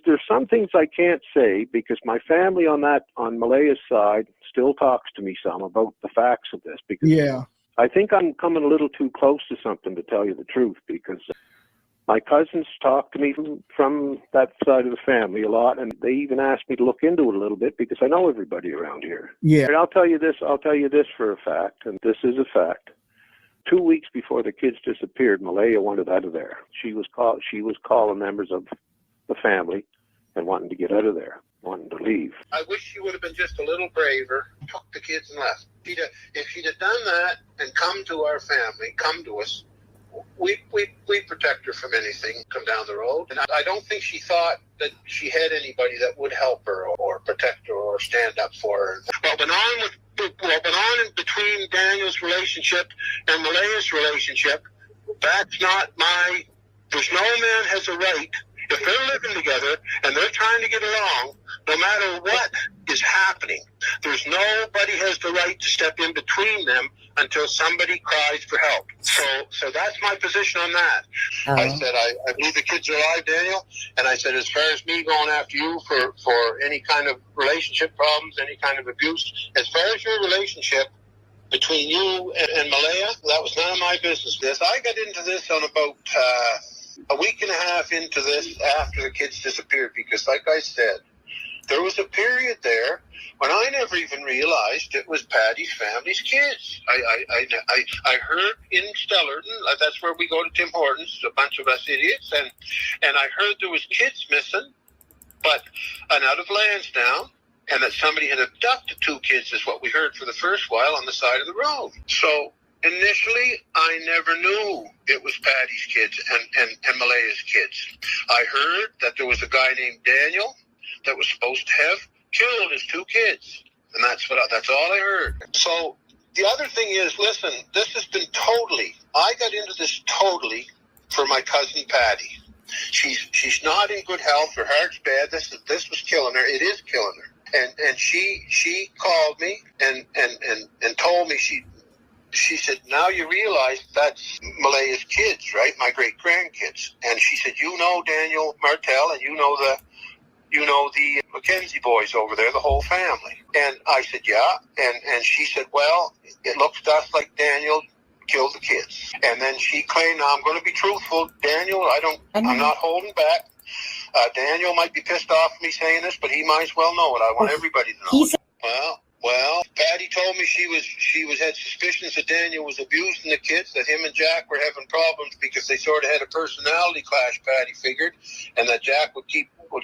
there's some things I can't say because my family on Malaya's side still talks to me some about the facts of this, because I think I'm coming a little too close to something, to tell you the truth, because my cousins talk to me from that side of the family a lot, and they even asked me to look into it a little bit because I know everybody around here. Yeah. And I'll tell you this for a fact, and this is a fact. 2 weeks before the kids disappeared, Malaya wanted out of there. She was calling members of the family and wanting to get out of there, wanting to leave. I wish she would have been just a little braver, took the kids and left. If she'd have done that and come to our family, come to us, we'd protect her from anything come down the road. And I don't think she thought that she had anybody that would help her or protect her or stand up for her. What went on in between Daniel's relationship and Malaya's relationship, there's no man has a right, if they're living together and they're trying to get along, no matter what is happening, there's nobody has the right to step in between them until somebody cries for help. So that's my position on that. I said, I believe the kids are alive, Daniel, and I said, as far as me going after you for any kind of relationship problems, any kind of abuse, as far as your relationship between you and Malaya, that was none of my business. I got into this on about a week and a half into this after the kids disappeared, because like I said, there was a period there when I never even realized it was Patty's family's kids. I heard in Stellarton, that's where we go to Tim Hortons, a bunch of us idiots, and I heard there was kids missing, but out of Lansdowne, and that somebody had abducted 2 kids is what we heard for the first while on the side of the road. So initially, I never knew it was Patty's kids and Malaya's kids. I heard that there was a guy named Daniel that was supposed to have killed his 2 kids. And that's all I heard. So the other thing is, listen, this has been I got into this totally for my cousin Patty. She's not in good health. Her heart's bad. This was killing her. It is killing her. And she called me and told me, she said, now you realize that's Malaya's kids, right? My great-grandkids. And she said, you know Daniel Martel, and you know the Mackenzie boys over there, the whole family. And I said, yeah. And she said, well, it looks to us like Daniel killed the kids. And then she claimed, now I'm going to be truthful, Daniel, I'm not holding back. Daniel might be pissed off at me saying this, but he might as well know it. I want everybody to know it. Well, Patty told me she had suspicions that Daniel was abusing the kids, that him and Jack were having problems because they sort of had a personality clash, Patty figured, and that Jack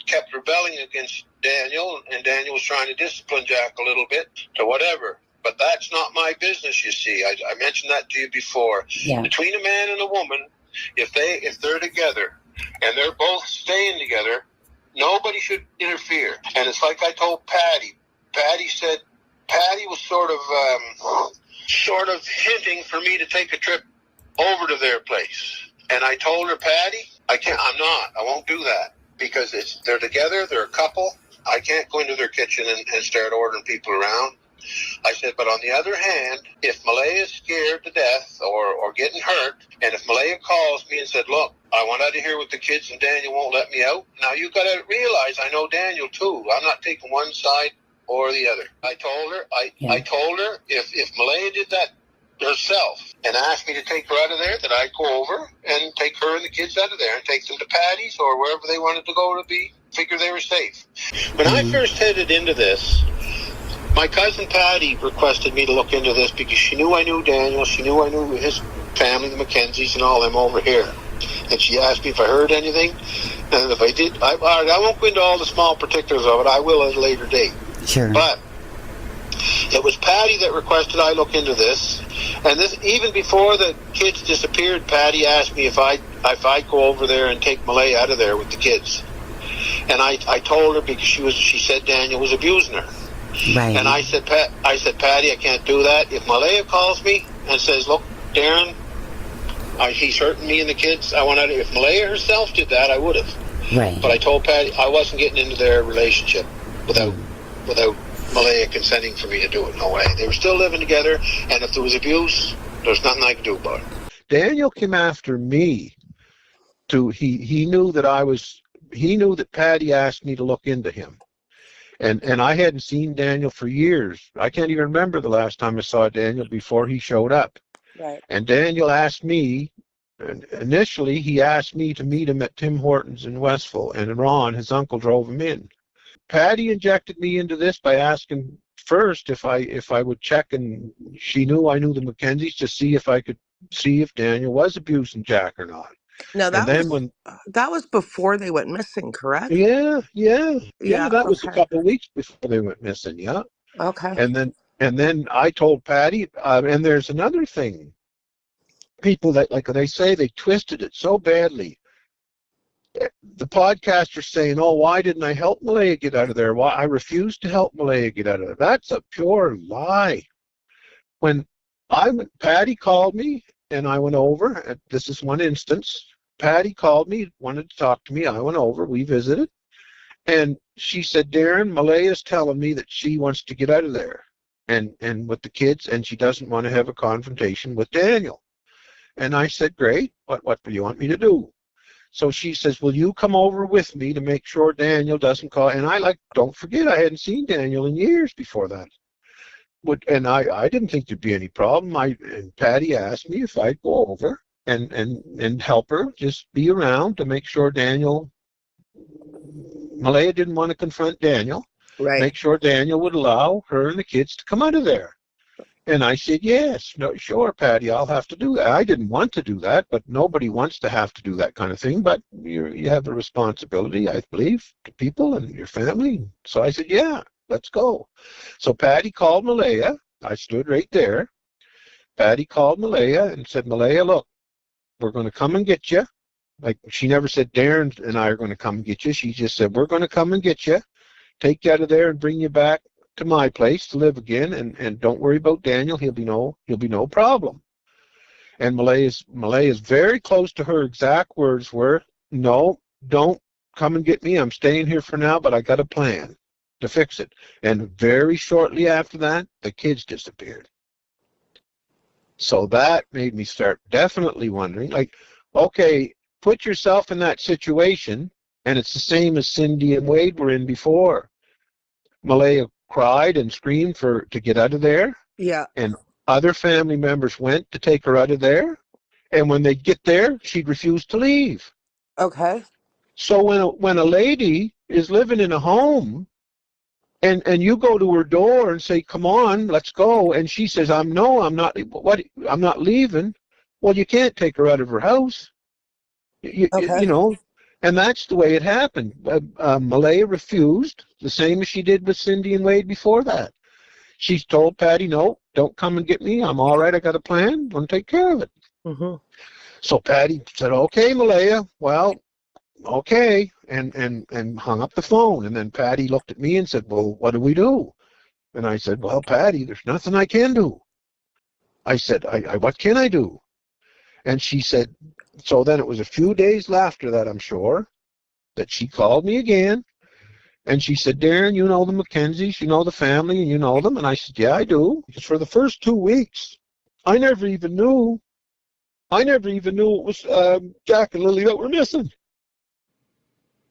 kept rebelling against Daniel, and Daniel was trying to discipline Jack a little bit to whatever. But that's not my business, you see. I mentioned that to you before. Yeah. Between a man and a woman, if they're together and they're both staying together, nobody should interfere. And it's like I told Patty. Patty said, Patty was sort of hinting for me to take a trip over to their place. And I told her, Patty, I won't do that, because they're together, they're a couple. I can't go into their kitchen and start ordering people around. I said, but on the other hand, if Malaya is scared to death or getting hurt, and if Malaya calls me and said, look, I want out of here with the kids and Daniel won't let me out. Now you got to realize I know Daniel too. I'm not taking one side or the other. I told her if Malaya did that herself and asked me to take her out of there, that I'd go over and take her and the kids out of there and take them to Patty's or wherever they wanted to go to figure they were safe. When I first headed into this, my cousin Patty requested me to look into this because she knew I knew Daniel, she knew I knew his family, the Mackenzies and all them over here. And she asked me if I heard anything, and if I did, I won't go into all the small particulars of it, I will at a later date. Sure. But it was Patty that requested I look into this, and this even before the kids disappeared. Patty asked me if I'd go over there and take Malaya out of there with the kids, and I told her because she said Daniel was abusing her, right. And I said Patty, I can't do that. If Malaya calls me and says, look, Darren, he's hurting me and the kids, I want out of here. If Malaya herself did that, I would have. Right. But I told Patty I wasn't getting into their relationship without Malaya consenting for me to do it. No way. They were still living together, and if there was abuse, there's nothing I could do about it. Daniel came after me. He knew that I was that Patty asked me to look into him. And I hadn't seen Daniel for years. I can't even remember the last time I saw Daniel before he showed up. Right. And Daniel asked me, initially he asked me to meet him at Tim Hortons in Westville, and Ron, his uncle, drove him in. Patty injected me into this by asking first if I would check, and she knew I knew the Mackenzies, to see if I could see if Daniel was abusing Jack or not. Now that was before they went missing, correct? Yeah. That was a couple of weeks before they went missing. Yeah. Okay. And then I told Patty, and there's another thing. People that, like they say, they twisted it so badly. The podcaster's saying, "Oh, why didn't I help Malaya get out of there? Why I refused to help Malaya get out of there." That's a pure lie. When Patty called me and I went over. This is one instance. Patty called me, wanted to talk to me. I went over. We visited, and she said, "Darren, Malaya's telling me that she wants to get out of there, and with the kids, and she doesn't want to have a confrontation with Daniel." And I said, "Great. What do you want me to do?" So she says, "Will you come over with me to make sure Daniel doesn't call?" And don't forget, I hadn't seen Daniel in years before that. And I didn't think there'd be any problem. And Patty asked me if I'd go over and help her, just be around to make sure Malaya didn't want to confront Daniel. Right. Make sure Daniel would allow her and the kids to come out of there. And I said, "Yes, no, sure, Patty, I'll have to do that." I didn't want to do that, but nobody wants to have to do that kind of thing. But you have a responsibility, I believe, to people and your family. So I said, "Yeah, let's go." So Patty called Malaya. I stood right there. Patty called Malaya and said, "Malaya, look, we're going to come and get you." Like, she never said, "Darren and I are going to come and get you." She just said, "We're going to come and get you, take you out of there and bring you back to my place to live again, and don't worry about Daniel. He'll be no problem." And Malaya's very close to her exact words were, "No, don't come and get me. I'm staying here for now, but I got a plan to fix it." And very shortly after that, the kids disappeared. So that made me start definitely wondering, like, okay, put yourself in that situation, and it's the same as Cindy and Wade were in before. Malaya cried and screamed to get out of there. Yeah. And other family members went to take her out of there. And when they'd get there, she'd refuse to leave. Okay. So when a lady is living in a home and you go to her door and say, "Come on, let's go," and she says, I'm not leaving. Well, you can't take her out of her house. You know, and that's the way it happened. Malaya refused, the same as she did with Cindy and Wade before that. She told Patty, "No, don't come and get me. I'm all right. I got a plan. I'm going to take care of it." Mm-hmm. So Patty said, "Okay, Malaya, well, okay," and hung up the phone. And then Patty looked at me and said, "Well, what do we do?" And I said, "Well, Patty, there's nothing I can do." I said, what can I do?" And she said, so then it was a few days after that, I'm sure, that she called me again, and she said, "Darren, you know the Mackenzies, you know the family, and you know them?" And I said, "Yeah, I do." Because for the first 2 weeks, I never even knew it was Jack and Lily that were missing.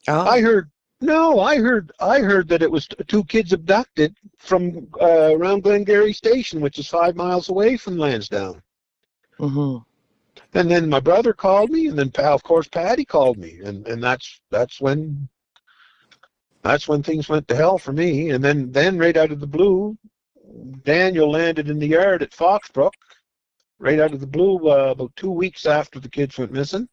Oh. I heard that it was two kids abducted from around Glengarry Station, which is 5 miles away from Lansdowne. Mm-hmm. And then my brother called me, and then of course Patty called me, and that's when things went to hell for me. And then right out of the blue, Daniel landed in the yard at Foxbrook, right out of the blue, about 2 weeks after the kids went missing.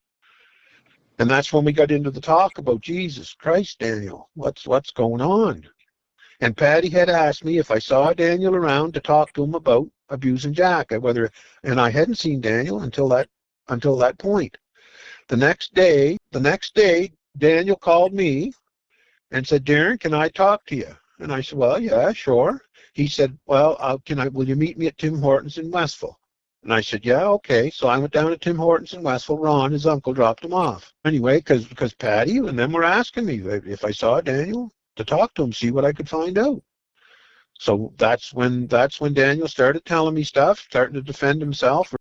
And that's when we got into the talk about, Jesus Christ, Daniel, what's going on? And Patty had asked me if I saw Daniel around to talk to him about abusing Jack, and I hadn't seen Daniel until that point. The next day, Daniel called me and said, "Darren, can I talk to you?" And I said, "Well, yeah, sure." He said, "Well, will you meet me at Tim Hortons in Westville?" And I said, "Yeah, okay." So I went down to Tim Hortons in Westville. Ron, his uncle, dropped him off. Anyway, because Patty and them were asking me if I saw Daniel, to talk to him, see what I could find out. So that's when Daniel started telling me stuff, starting to defend himself.